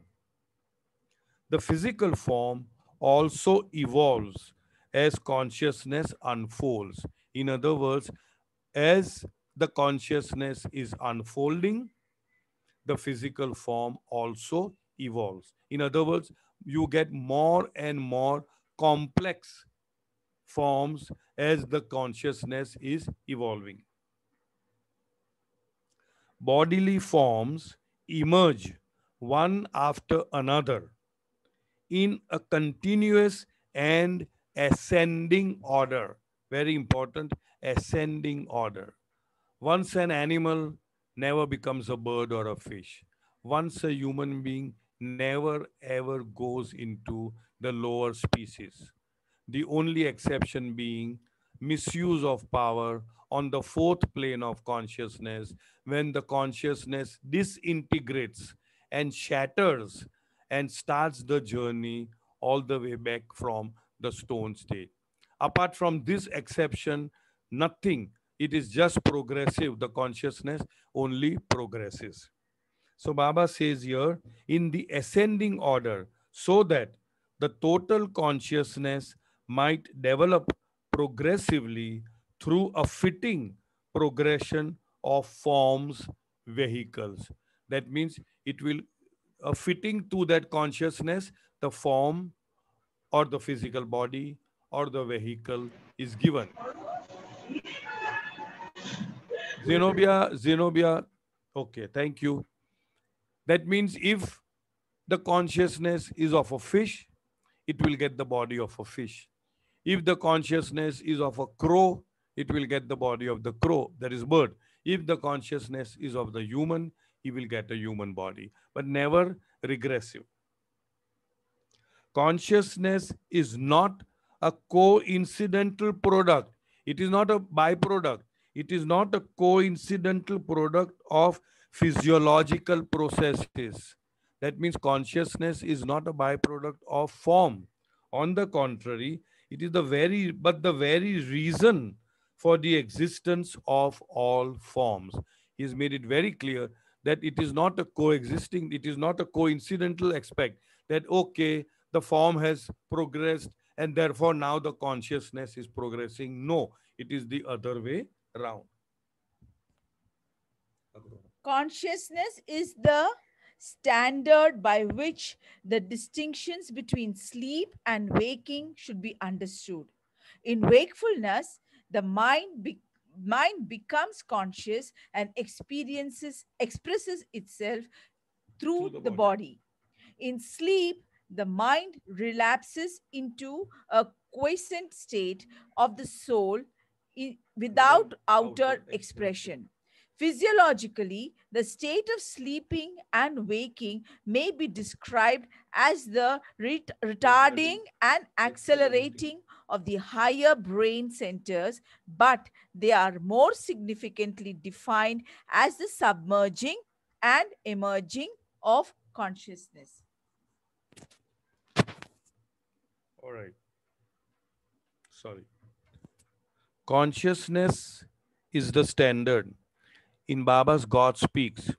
The physical form also evolves as consciousness unfolds. In other words, as the consciousness is unfolding, the physical form also evolves. In other words, you get more and more complex forms as the consciousness is evolving. Bodily forms emerge one after another in a continuous and ascending order. Very important, ascending order. Once an animal never becomes a bird or a fish. Once a human being never ever goes into the lower species. The only exception being misuse of power on the fourth plane of consciousness, when the consciousness disintegrates and shatters and starts the journey all the way back from the stone state. Apart from this exception, nothing. It is just progressive. The consciousness only progresses. So Baba says here, in the ascending order, so that the total consciousness might develop progressively through a fitting progression of forms, vehicles. That means it will fitting to that consciousness, the form or the physical body or the vehicle is given. Zenobia, okay, thank you. That means if the consciousness is of a fish, it will get the body of a fish. If the consciousness is of a crow, it will get the body of the crow, that is bird. If the consciousness is of the human, he will get a human body, but never regressive. Consciousness is not a coincidental product. It is not a byproduct. It is not a coincidental product of physiological processes. That means consciousness is not a byproduct of form. On the contrary, it is the very reason for the existence of all forms. He's made it very clear that it is not a coexisting, it is not a coincidental aspect that, okay, the form has progressed and therefore now the consciousness is progressing. No, it is the other way around. Consciousness is the standard by which the distinctions between sleep and waking should be understood. In wakefulness, the mind becomes conscious and expresses itself through the body. In sleep, the mind relapses into a quiescent state of the soul without outer expression. Physiologically, the state of sleeping and waking may be described as the retarding and accelerating of the higher brain centers, but they are more significantly defined as the submerging and emerging of consciousness. All right. Sorry. Consciousness is the standard. In Baba's God Speaks,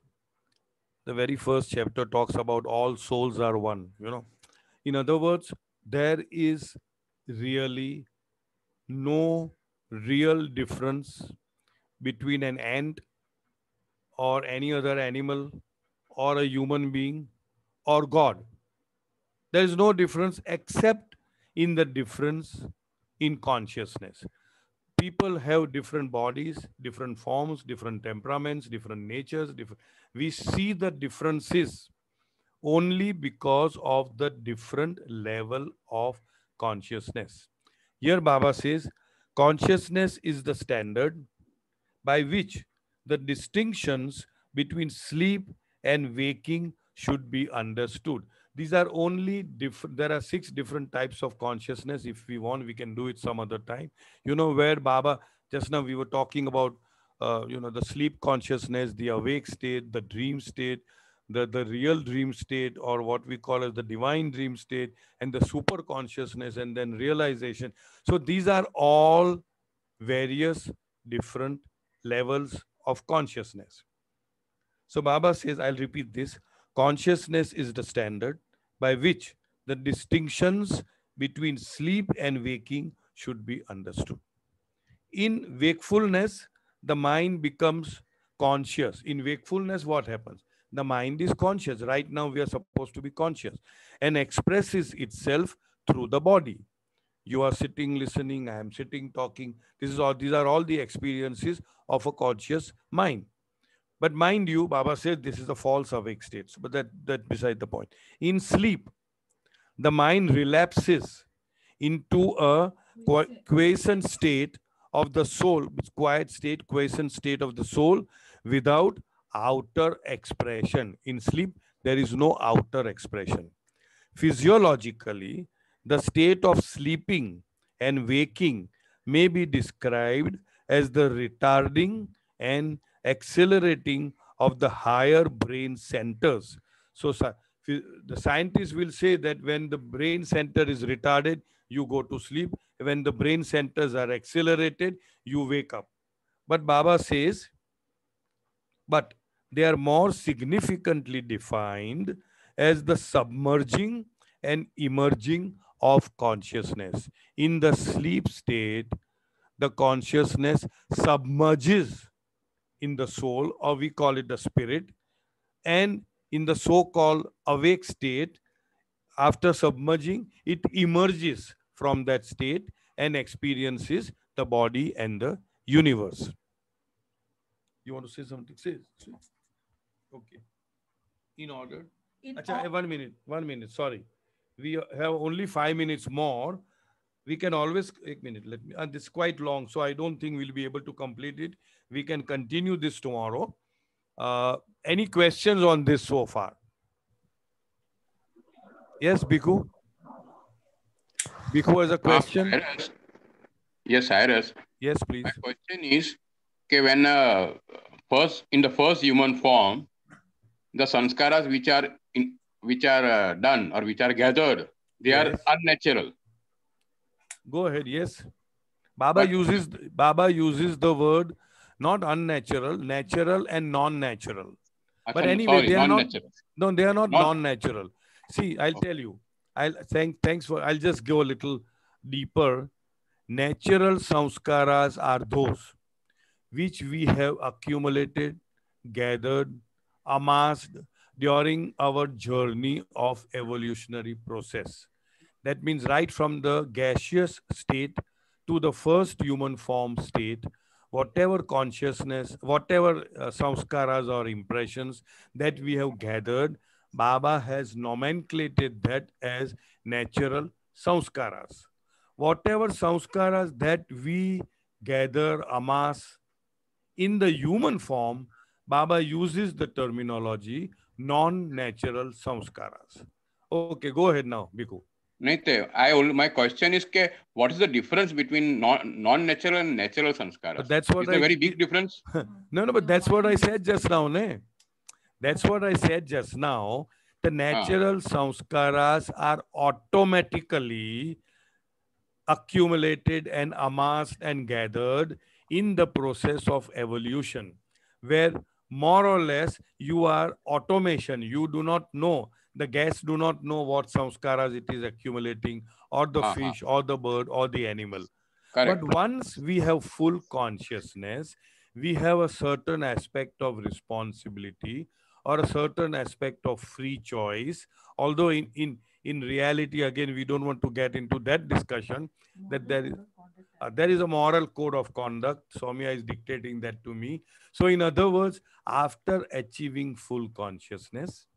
the very first chapter talks about all souls are one, you know. In other words, there is really no real difference between an ant or any other animal or a human being or God. There is no difference except in the difference in consciousness. People have different bodies, different forms, different temperaments, different natures. We see the differences only because of the different level of consciousness. Here Baba says, consciousness is the standard by which the distinctions between sleep and waking should be understood. These are only different. There are 6 different types of consciousness. If we want, we can do it some other time. You know, where Baba, just now we were talking about, the sleep consciousness, the awake state, the dream state, the real dream state, or what we call as the divine dream state, and the super consciousness, and then realization. So these are all various different levels of consciousness. So Baba says, I'll repeat this. Consciousness is the standard by which the distinctions between sleep and waking should be understood. In wakefulness, the mind becomes conscious. In wakefulness, what happens? The mind is conscious. Right now, we are supposed to be conscious and expresses itself through the body. You are sitting, listening, I am sitting, talking. These are all the experiences of a conscious mind. But mind you, Baba said this is a false awake state, but that beside the point. In sleep, the mind relapses into a quiescent state of the soul, quiet state, quiescent state of the soul without outer expression. In sleep, there is no outer expression. Physiologically, the state of sleeping and waking may be described as the retarding and accelerating of the higher brain centers. So the scientists will say that when the brain center is retarded, you go to sleep. When the brain centers are accelerated, you wake up. But Baba says, but they are more significantly defined as the submerging and emerging of consciousness. In the sleep state, the consciousness submerges in the soul, or we call it the spirit, and in the so-called awake state, after submerging, it emerges from that state and experiences the body and the universe. You want to say something? Say. Okay. In order. Achha, 1 minute. Sorry. We have only 5 minutes more. We can always, 1 minute, let me, and this is quite long, so I don't think we'll be able to complete it. We can continue this tomorrow. Any questions on this so far? Yes, Bhikkhu? Bhikkhu has a question. Cyrus. Yes, Cyrus. Yes, please. My question is, okay, when in the first human form, the sanskaras which are done or which are gathered, they are unnatural. Go ahead, yes. Baba But- Baba uses the word not unnatural, natural and non-natural. But anyway, sorry, they are not. non-natural. No, they are not Non- non-natural. See, I'll tell you. Thanks for. I'll just go a little deeper. Natural samskaras are those which we have accumulated, gathered, amassed during our journey of evolutionary process. That means right from the gaseous state to the first human form state, whatever consciousness, whatever samskaras or impressions that we have gathered, Baba has nomenclated that as natural samskaras. Whatever samskaras that we gather, amass in the human form, Baba uses the terminology non-natural samskaras. Okay, go ahead now, Bhikkhu. My question is what is the difference between non-natural and natural sanskaras? But that's what Is there a very big difference? No, but that's what I said just now, ne? That's what I said just now. The natural samskaras are automatically accumulated and amassed and gathered in the process of evolution, where more or less you are automation. You do not know, the gas do not know what samskaras it is accumulating, or the fish, or the bird, or the animal. Correct. But once we have full consciousness, we have a certain aspect of responsibility or a certain aspect of free choice. Although in reality, again, we don't want to get into that discussion, that there is a moral code of conduct. Soumya is dictating that to me. So in other words, after achieving full consciousness,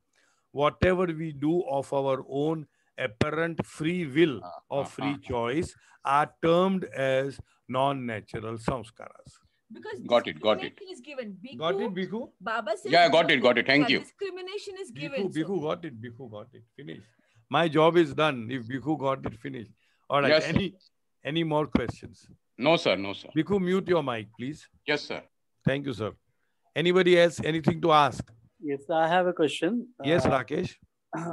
whatever we do of our own apparent free will or free choice are termed as non-natural samskaras. Because Got it. discrimination is given. Got it, Bhikkhu? Baba says Yeah, got it. Thank you. Discrimination is given. Bhikkhu got it. Bhikkhu got it. Finish. My job is done. If Bhikkhu got it, finish. All right. Yes. Any more questions? No, sir. Bhikkhu, mute your mic, please. Yes, sir. Thank you, sir. Anybody else? Anything to ask? Yes, I have a question. Yes, Rakesh.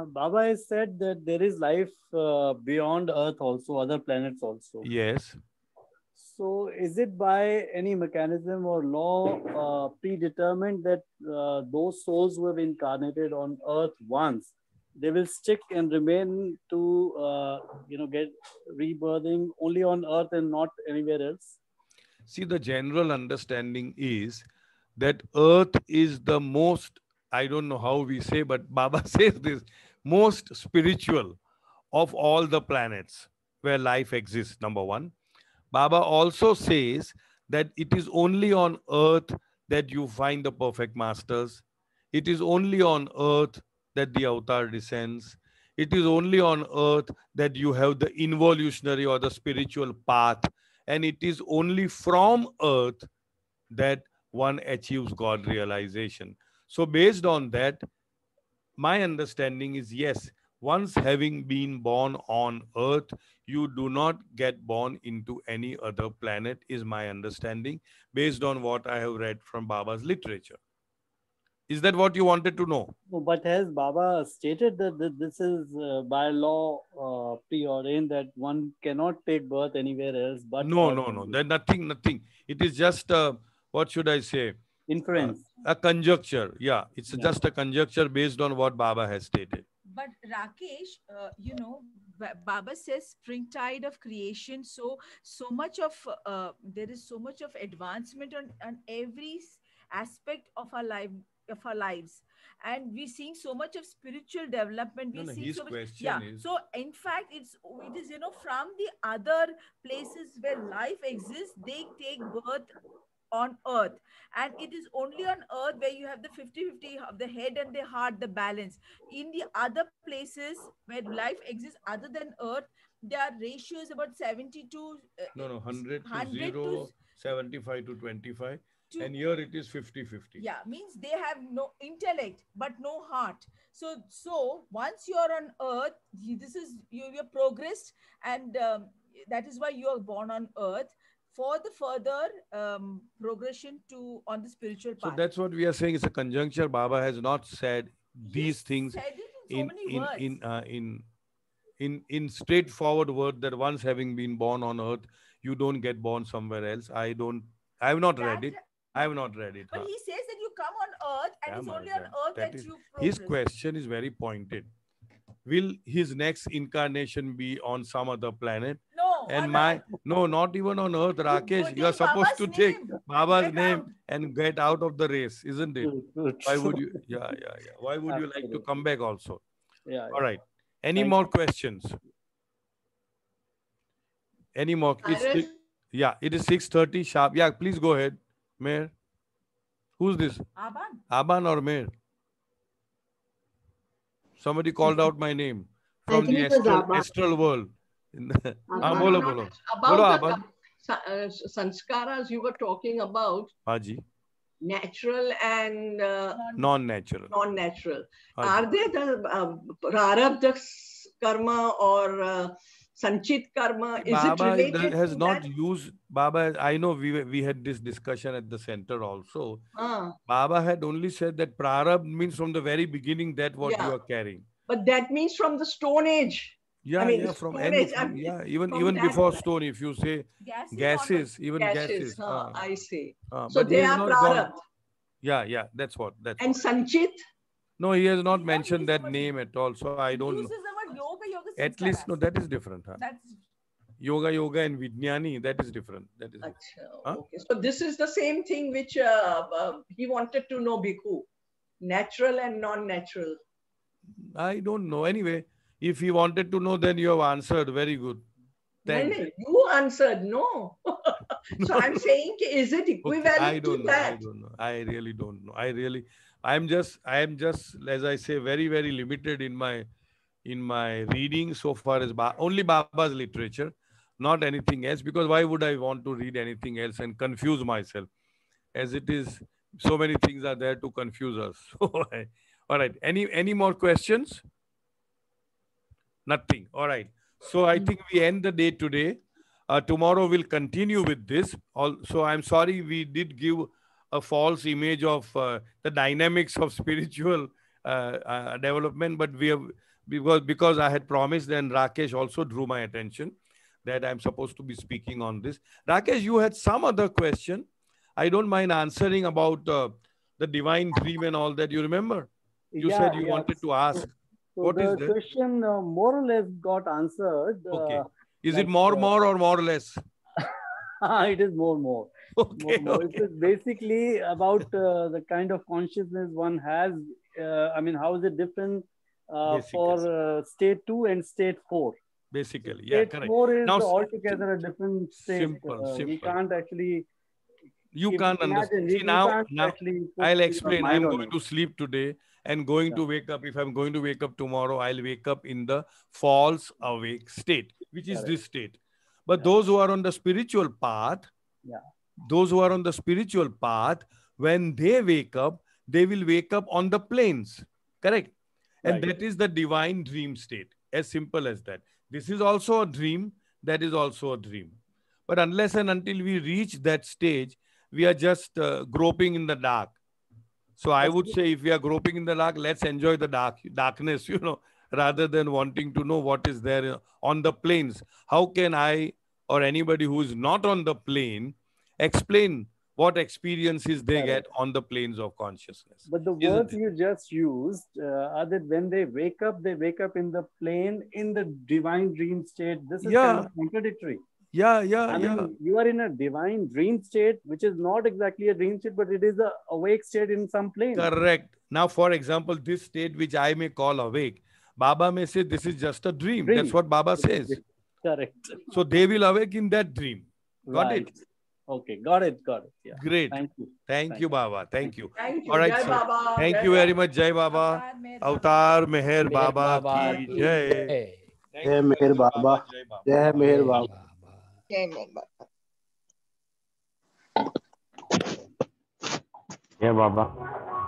Baba has said that there is life beyond Earth also, other planets also. Yes. So is it by any mechanism or law predetermined that those souls who have incarnated on Earth once, they will stick and remain to, get rebirthing only on Earth and not anywhere else? See, the general understanding is that Earth is the most, I don't know how we say, but Baba says this, most spiritual of all the planets where life exists, number one. Baba also says that it is only on Earth that you find the perfect masters. It is only on Earth that the avatar descends. It is only on Earth that you have the involutionary or the spiritual path. And it is only from Earth that one achieves God realization. So based on that, my understanding is yes, once having been born on Earth, you do not get born into any other planet, is my understanding, based on what I have read from Baba's literature. Is that what you wanted to know? No, but has Baba stated that this is by law preordained that one cannot take birth anywhere else? But No. There's nothing. It is just, what should I say? Inference. A conjecture. Yeah, it's just a conjecture based on what Baba has stated. But Rakesh, Baba says springtide of creation. So much of there is so much of advancement on every aspect of our lives, and we're seeing so much of spiritual development. We're seeing his so much, question is, so in fact it is from the other places where life exists, they take birth on Earth, and it is only on Earth where you have the 50-50 of the head and the heart, the balance. In the other places where life exists other than Earth, their ratio is about 70 to 100 to 0, 75 to 25. And here it is 50-50. Yeah, means they have no intellect but no heart. So once you're on Earth, this is you're progressed, and that is why you are born on Earth for the further progression on the spiritual path. So that's what we are saying. It's a conjuncture. Baba has not said these things said it in so many words. in straightforward word that once having been born on earth, you don't get born somewhere else. I have not read it. I have not read it. But he says that you come on earth and it's only on earth that you His progress. question is very pointed. Will his next incarnation be on some other planet? No, And on my earth. no, not even on earth, Rakesh. You are take supposed Baba's to take name. Baba's Get name out. and get out of the race, isn't it? Why would you? Yeah. Why would you like to Absolutely. come back also? Yeah. All right. Any Thank more you. questions? Any more? Iris? Yeah, it is 6:30 sharp. Yeah, please go ahead, Mayor. Who's this? Aban. Aban or Mayor? Somebody called out my name from think the it was Aban. astral world. Aban. Bolo, No, bolo. about Bolo, the Aban. sanskaras you were talking about, Haji. natural and Non-natural. non-natural. Haji. Are they the prarabdha karma or sanchit karma? Is it Baba related has to not that? used Baba. I know we had this discussion at the center also. Ah, Baba had only said that prarabdha means from the very beginning that what Yeah. you are carrying. but that means from the Stone Age. Yeah, I mean, from Stone any, Age, I mean, even from that before time. stone, if you say Gases, even Gases, gases. I see. So But he they has are not gone. prarabdha. Yeah, that's what. And sanchit? No, he has not He mentioned used that the word- name at all. So I He don't uses know. the word yoga At least, no, sanskaras. that is different. Huh? That's Yoga and Vijnani, that is different. That is different. Acha, Huh? okay. So this is the same thing which he wanted to know, Bhikkhu. Natural and non-natural. I don't know. Anyway, if he wanted to know, then you have answered. Very good. Thanks. No, you answered no. So I'm saying, is it equivalent I don't to know. that? I don't know. I really don't know. I am just, as I say, very, very limited in my reading so far as only Baba's literature, not anything else. Because why would I want to read anything else and confuse myself? As it is, so many things are there to confuse us. All right. Any more questions? Nothing. All right. So I think we end the day today. Tomorrow we'll continue with this. Also, I'm sorry we did give a false image of the dynamics of spiritual development, but we have because I had promised, and Rakesh also drew my attention that I'm supposed to be speaking on this. Rakesh, you had some other question. I don't mind answering about the divine dream and all that. You remember? You said you wanted to ask. So What is the that? question more or less got answered. Okay. Is like, it more or more or less? It is more. Okay. More. It is basically about the kind of consciousness one has. I mean, how is it different for state 2 and state 4? Basically, State correct. 4 is Now, altogether a different state. Simple. We can't actually. You can't understand. See, You now can't I'll put explain. your I'm mind on going it. to sleep today and going to wake up. If I'm going to wake up tomorrow, I'll wake up in the false awake state, which is this state. But those who are on the spiritual path, when they wake up, they will wake up on the planes. Correct? And that is the divine dream state. As simple as that. This is also a dream. That is also a dream. But unless and until we reach that stage, we are just groping in the dark. So I would say, if we are groping in the dark, let's enjoy the darkness, rather than wanting to know what is there on the planes. How can I or anybody who is not on the plane explain what experiences they get on the planes of consciousness? But the words you just used are that when they wake up in the plane in the divine dream state. This is kind of contradictory. I mean, you are in a divine dream state, which is not exactly a dream state, but it is an awake state in some plane. Correct. Now, for example, this state which I may call awake, Baba may say this is just a dream. That's what Baba says. Correct. So they will awake in that dream. Got it? Okay, got it. Yeah. Great. Thank you. Thank you, Baba. Thank you. Thank you. All right, Jai sir. Baba. Thank Jai you very Baba. much. Jai Baba. Avatar Meher Baba ki jai. Jai Meher Baba. Jai Meher Baba. Jai Meher Baba. Yeah, Baba.